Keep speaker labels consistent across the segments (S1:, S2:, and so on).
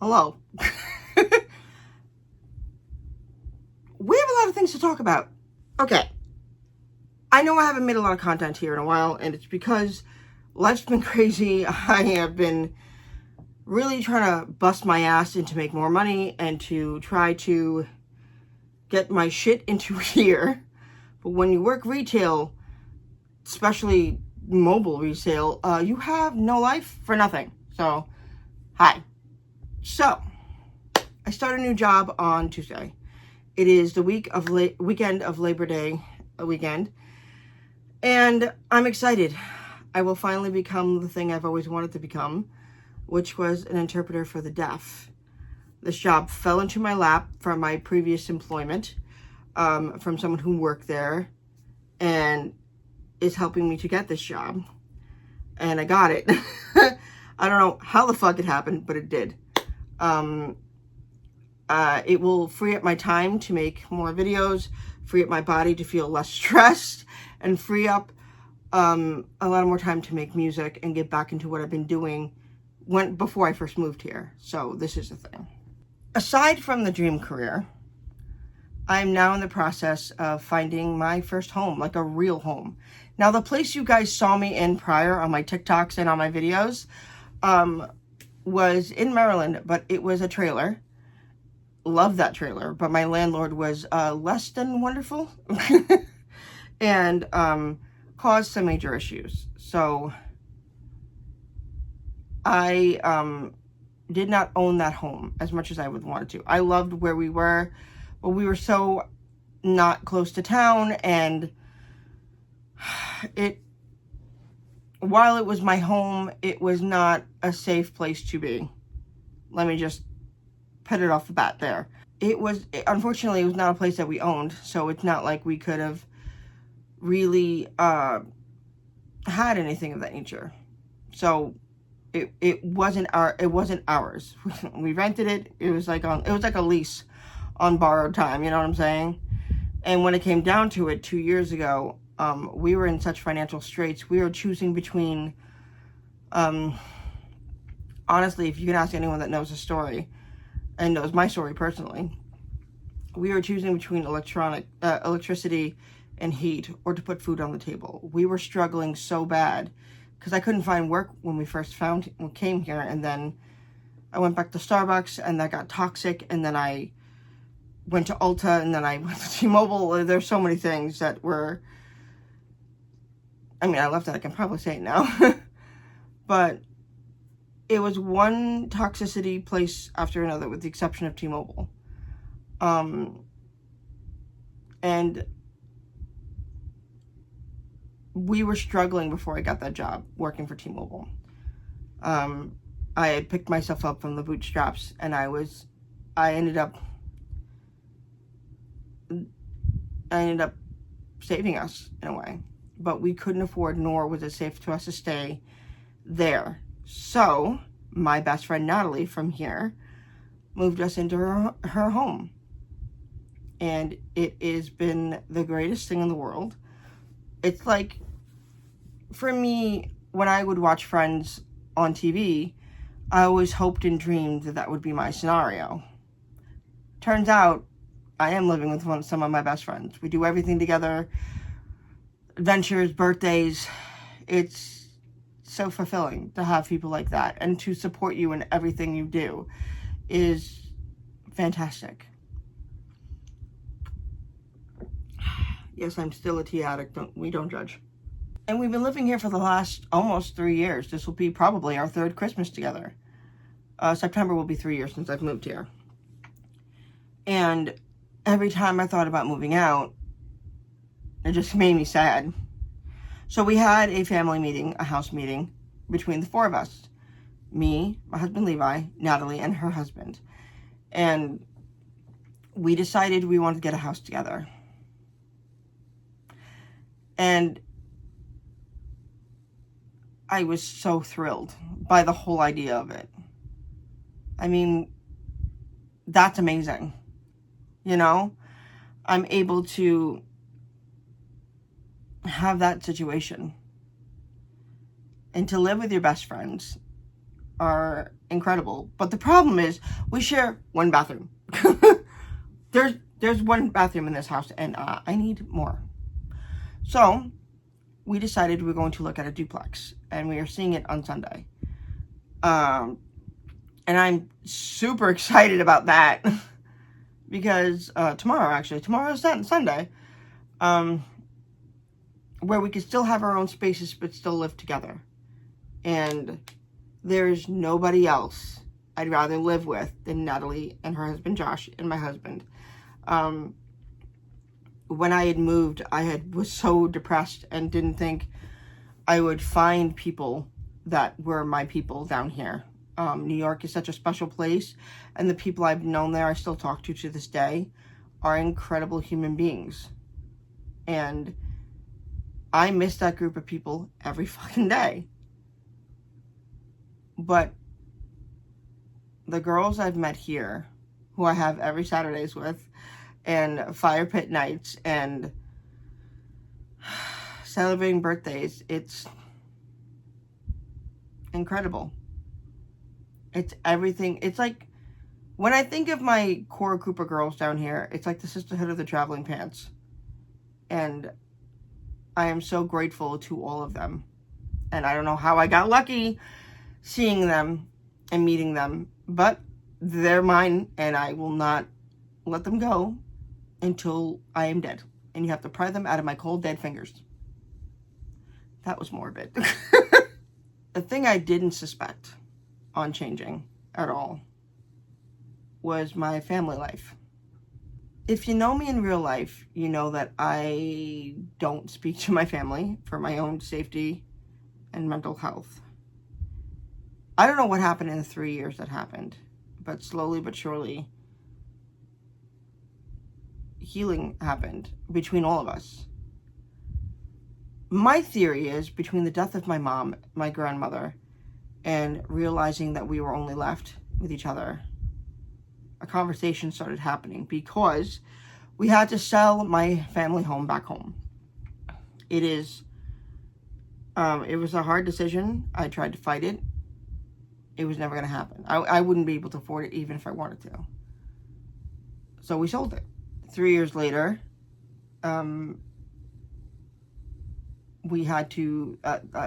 S1: Hello. We have a lot of things to talk about. Okay. I know I haven't made a lot of content here in a while, and it's because life's been crazy. I have been really trying to bust my ass and to make more money and to try to get my shit into here. But when you work retail, especially mobile resale, you have no life for nothing. So, hi. So, I start a new job on Tuesday. It is the weekend of Labor Day weekend, and I'm excited. I will finally become the thing I've always wanted to become, which was an interpreter for the deaf. This job fell into my lap from my previous employment, from someone who worked there, and is helping me to get this job. And I got it. I don't know how the fuck it happened, but it did. It will free up my time to make more videos, free up my body to feel less stressed, and free up a lot more time to make music and get back into what I've been doing before I first moved here. So this is the thing. Aside from the dream career, I'm now in the process of finding my first home, like a real home. Now, the place you guys saw me in prior on my TikToks and on my videos was in Maryland, but it was a trailer. Loved that trailer, but my landlord was less than wonderful and caused some major issues. So I did not own that home as much as I would want to. I loved where we were, but we were so not close to town, and while it was my home, it was not a safe place to be. Let me just put it off the bat there. Unfortunately, it was not a place that we owned, so it's not like we could have really had anything of that nature. So it wasn't ours. We rented it. It was like a lease on borrowed time, you know what I'm saying? And when it came down to it 2 years ago, we were in such financial straits. We were choosing between, honestly, if you can ask anyone that knows the story, and knows my story personally, we were choosing between electricity and heat, or to put food on the table. We were struggling so bad because I couldn't find work when we first came here, and then I went back to Starbucks, and that got toxic, and then I went to Ulta, and then I went to T-Mobile. There's so many things that were, I mean, I left it, I can probably say it now, but it was one toxicity place after another, with the exception of T-Mobile. And we were struggling before I got that job working for T-Mobile. I had picked myself up from the bootstraps, and I ended up saving us in a way, but we couldn't afford, nor was it safe to us to stay there. So my best friend Natalie from here moved us into her home, and it has been the greatest thing in the world. It's like, for me, when I would watch Friends on TV, I always hoped and dreamed that would be my scenario. Turns out I am living with some of my best friends. We do everything together, adventures, birthdays. It's so fulfilling to have people like that, and to support you in everything you do is fantastic. Yes, I'm still a tea addict. We don't judge. And we've been living here for the last almost 3 years. This will be probably our third Christmas together. September will be 3 years since I've moved here. And every time I thought about moving out, it just made me sad. So we had a family meeting, a house meeting, between the four of us. Me, my husband Levi, Natalie, and her husband. And we decided we wanted to get a house together. And I was so thrilled by the whole idea of it. I mean, that's amazing. You know? I'm able to have that situation. And to live with your best friends are incredible. But the problem is we share one bathroom. There's one bathroom in this house, and I need more. So we decided we were going to look at a duplex, and we are seeing it on Sunday. And I'm super excited about that because tomorrow's Sunday, where we could still have our own spaces but still live together. And there's nobody else I'd rather live with than Natalie and her husband Josh and my husband. When I had moved, was so depressed and didn't think I would find people that were my people down here. New York is such a special place, and the people I've known there I still talk to this day are incredible human beings. And I miss that group of people every fucking day. But the girls I've met here, who I have every Saturdays with, and fire pit nights, and celebrating birthdays, it's incredible. It's everything. It's like, when I think of my core group of girls down here, it's like the sisterhood of the traveling pants. And I am so grateful to all of them. And I don't know how I got lucky seeing them and meeting them, but they're mine, and I will not let them go until I am dead. And you have to pry them out of my cold, dead fingers. That was morbid. The thing I didn't suspect on changing at all was my family life. If you know me in real life, you know that I don't speak to my family for my own safety and mental health. I don't know what happened in the 3 years that happened, but slowly but surely, healing happened between all of us. My theory is, between the death of my mom, my grandmother, and realizing that we were only left with each other, a conversation started happening because we had to sell my family home back home. It was a hard decision. I tried to fight it. It was never going to happen. I wouldn't be able to afford it even if I wanted to. So we sold it. 3 years later, we had to,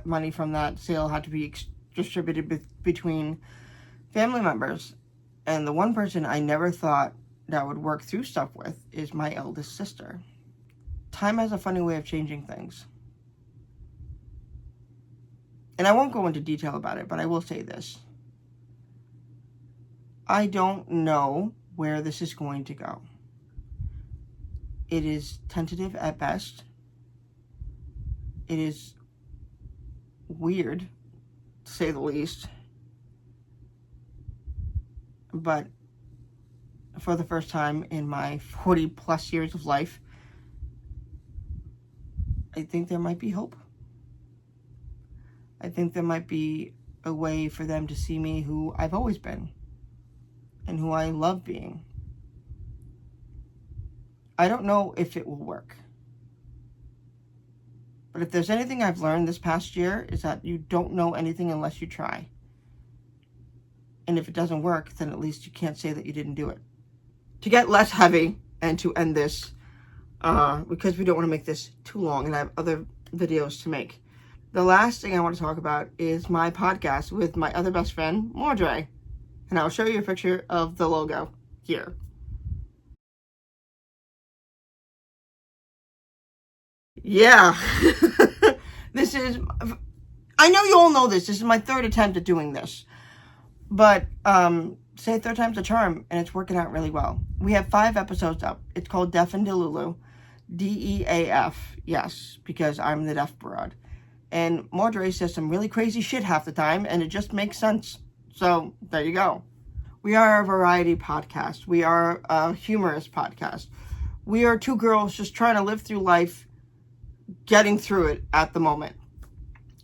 S1: money from that sale had to be distributed between family members. And the one person I never thought that I would work through stuff with is my eldest sister. Time has a funny way of changing things. And I won't go into detail about it, but I will say this. I don't know where this is going to go. It is tentative at best. It is weird, to say the least. But for the first time in my 40 plus years of life, I think there might be hope. I think there might be a way for them to see me who I've always been and who I love being. I don't know if it will work. But if there's anything I've learned this past year, is that you don't know anything unless you try. And if it doesn't work, then at least you can't say that you didn't do it. To get less heavy and to end this, because we don't want to make this too long and I have other videos to make. The last thing I want to talk about is my podcast with my other best friend, Mordre. And I'll show you a picture of the logo here. Yeah. This is, I know you all know this. This is my third attempt at doing this. But, say third time's a charm, and it's working out really well. We have 5 episodes up. It's called Deaf and Delulu. D-E-A-F. Yes, because I'm the deaf broad. And Mordre says some really crazy shit half the time, and it just makes sense. So, there you go. We are a variety podcast. We are a humorous podcast. We are 2 girls just trying to live through life, getting through it at the moment.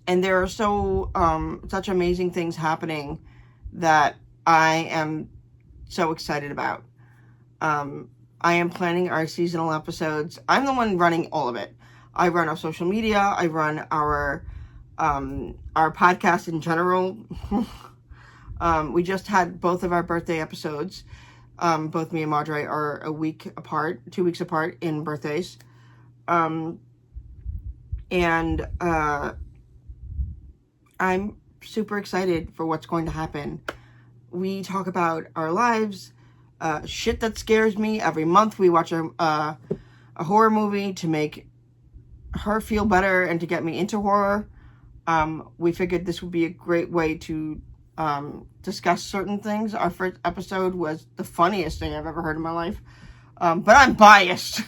S1: And there are such amazing things happening that I am so excited about. I am planning our seasonal episodes. I'm the one running all of it. I run our social media. I run our podcast in general. We just had both of our birthday episodes. Both me and Madre are 2 weeks apart in birthdays. And I'm super excited for what's going to happen. We talk about our lives, shit that scares me. Every month we watch a horror movie to make her feel better and to get me into horror. We figured this would be a great way to discuss certain things. Our first episode was the funniest thing I've ever heard in my life. But I'm biased.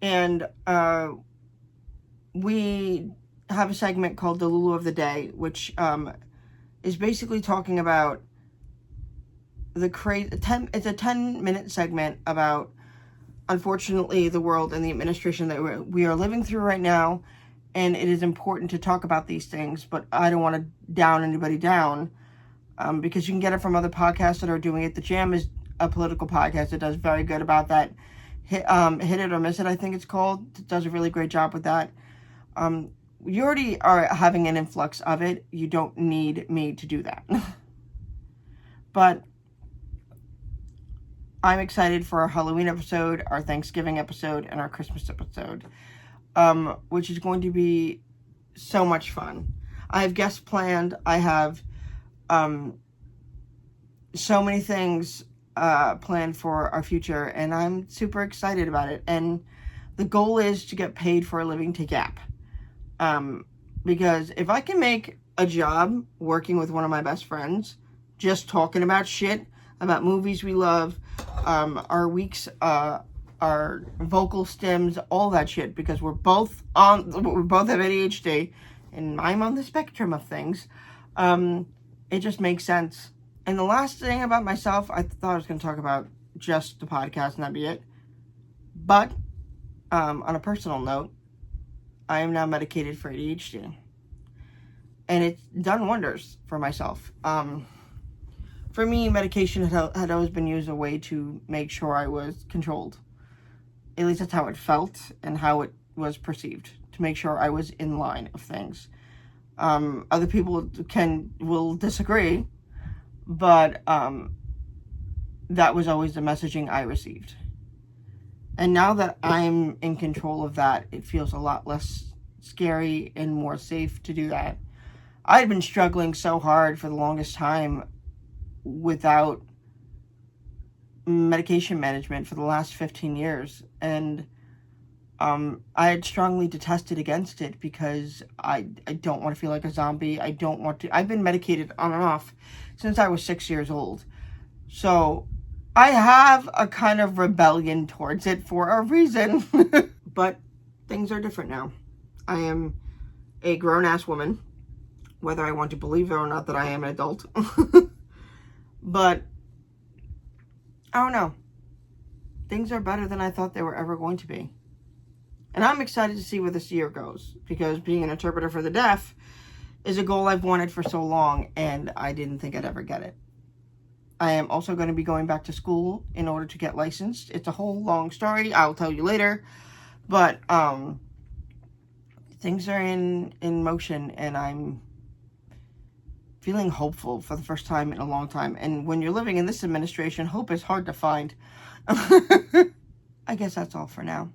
S1: And we have a segment called the Lulu of the Day, which is basically talking about it's a 10-minute segment about, unfortunately, the world and the administration that we are living through right now. And it is important to talk about these things, but I don't want to down anybody down, because you can get it from other podcasts that are doing it. The Jam is a political podcast that does very good about that. Hit It or Miss It, I think it's called. It does a really great job with that. You already are having an influx of it. You don't need me to do that. But I'm excited for our Halloween episode, our Thanksgiving episode, and our Christmas episode, which is going to be so much fun. I have guests planned. I have so many things planned for our future, and I'm super excited about it. And the goal is to get paid for a living to Gap. Because if I can make a job working with one of my best friends, just talking about shit, about movies we love, our weeks, our vocal stems, all that shit, because we both have ADHD, and I'm on the spectrum of things. It just makes sense. And the last thing about myself, I thought I was going to talk about just the podcast and that'd be it. But on a personal note, I am now medicated for ADHD. And it's done wonders for myself. For me, medication had always been used as a way to make sure I was controlled. At least that's how it felt and how it was perceived. To make sure I was in line of things. Other people will disagree. But that was always the messaging I received. And now that I'm in control of that, it feels a lot less scary and more safe to do that. I had been struggling so hard for the longest time without medication management for the last 15 years. And I had strongly detested against it because I don't want to feel like a zombie. I don't want to. I've been medicated on and off since I was 6 years old. So I have a kind of rebellion towards it for a reason. But things are different now. I am a grown-ass woman, whether I want to believe it or not that I am an adult. But I don't know. Things are better than I thought they were ever going to be. And I'm excited to see where this year goes, because being an interpreter for the deaf is a goal I've wanted for so long, and I didn't think I'd ever get it. I am also going to be going back to school in order to get licensed. It's a whole long story. I'll tell you later. But things are in motion, and I'm feeling hopeful for the first time in a long time. And when you're living in this administration, hope is hard to find. I guess that's all for now.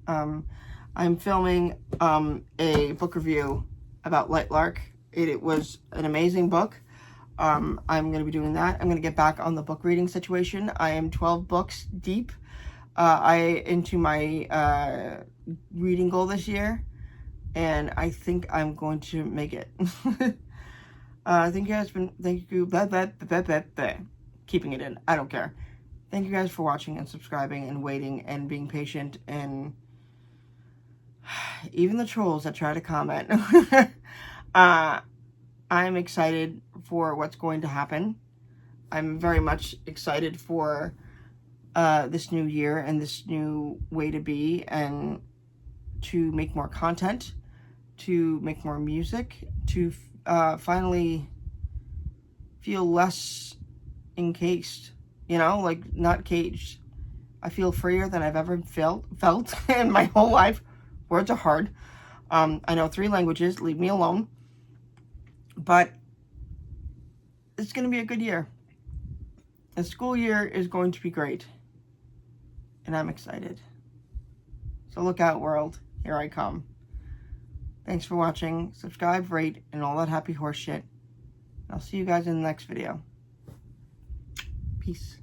S1: I'm filming a book review about Lightlark. It was an amazing book. I'm going to be doing that. I'm going to get back on the book reading situation. I am 12 books deep into my reading goal this year, and I think I'm going to make it. Thank you, keeping it in. I don't care. Thank you guys for watching and subscribing and waiting and being patient, and even the trolls that try to comment. I'm excited for what's going to happen. I'm very much excited for this new year and this new way to be, and to make more content, to make more music, to finally feel less encased, like not caged. I feel freer than I've ever felt in my whole life. Words are hard. I know 3 languages, leave me alone. But it's going to be a good year. The school year is going to be great. And I'm excited. So look out, world. Here I come. Thanks for watching. Subscribe, rate, and all that happy horse shit. I'll see you guys in the next video. Peace.